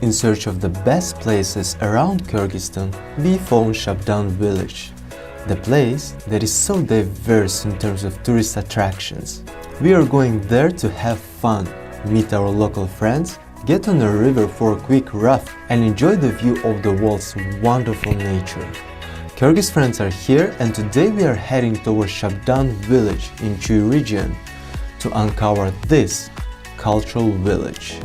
In search of the best places around Kyrgyzstan, we found Shabdan Village, the place that is so diverse in terms of tourist attractions. We are going there to have fun, meet our local friends, get on a river for a quick raft and enjoy the view of the world's wonderful nature. Kyrgyz friends are here, and today we are heading towards Shabdan Village in Chuy region to uncover this cultural village.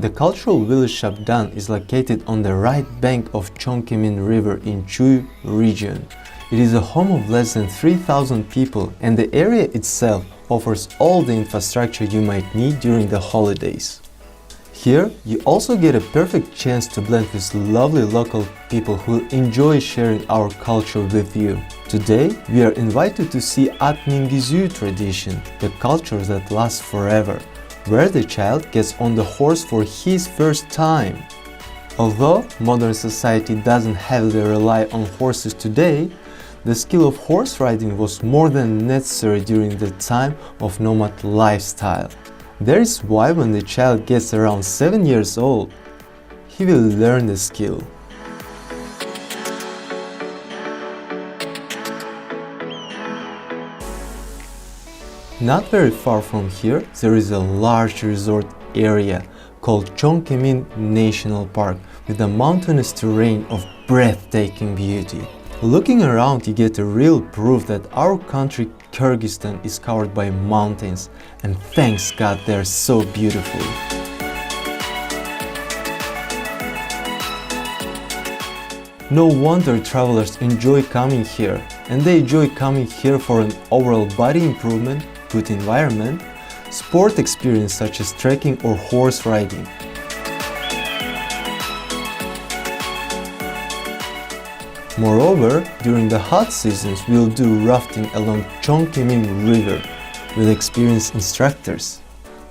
The cultural village Shabdan is located on the right bank of Chongkemin River in Chuy region. It is a home of less than 3,000 people, and the area itself offers all the infrastructure you might need during the holidays. Here, you also get a perfect chance to blend with lovely local people who enjoy sharing our culture with you. Today, we are invited to see At Mingizu tradition, the culture that lasts forever, where the child gets on the horse for his first time. Although modern society doesn't heavily rely on horses today, the skill of horse riding was more than necessary during the time of nomad lifestyle. That is why when the child gets around 7 years old, he will learn the skill. Not very far from here, there is a large resort area called Chongkemin National Park with a mountainous terrain of breathtaking beauty. Looking around, you get a real proof that our country Kyrgyzstan is covered by mountains, and thanks God they're so beautiful. No wonder travelers enjoy coming here, and they enjoy coming here for an overall body improvement, good environment, sport experience such as trekking or horse riding. Moreover, during the hot seasons, we'll do rafting along Chongkemin River with experienced instructors.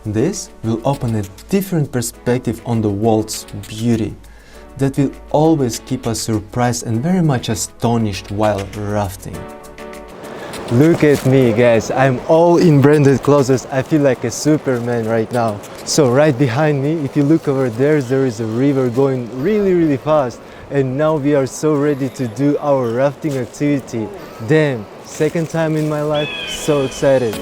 This will open a different perspective on the world's beauty that will always keep us surprised and very much astonished while rafting. Look at me, guys, I'm all in branded clothes. I feel like a Superman right now. So right behind me, if you look over there is a river going really fast. And now we are so ready to do our rafting activity. Damn, second time in my life, so excited.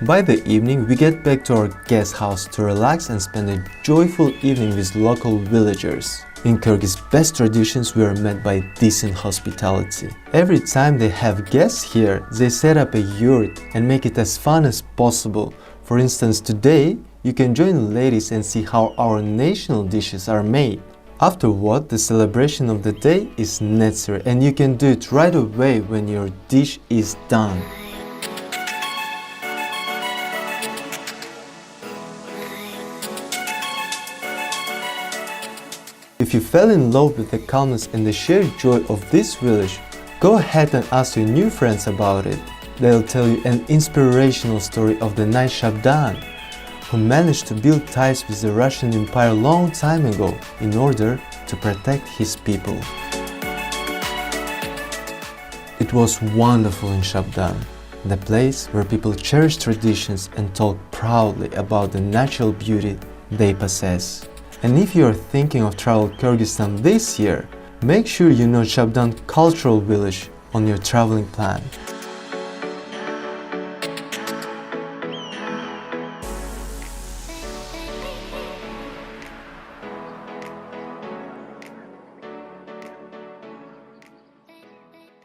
By the evening, we get back to our guest house to relax and spend a joyful evening with local villagers. In Kyrgyz best traditions, we are met by decent hospitality. Every time they have guests here, they set up a yurt and make it as fun as possible. For instance, today, you can join the ladies and see how our national dishes are made. Afterward, the celebration of the day is necessary, and you can do it right away when your dish is done. If you fell in love with the calmness and the shared joy of this village, go ahead and ask your new friends about it. They'll tell you an inspirational story of the knight Shabdan, who managed to build ties with the Russian Empire a long time ago in order to protect his people. It was wonderful in Shabdan, the place where people cherish traditions and talk proudly about the natural beauty they possess. And if you are thinking of travel Kyrgyzstan this year, make sure you note Shabdan Cultural Village on your traveling plan.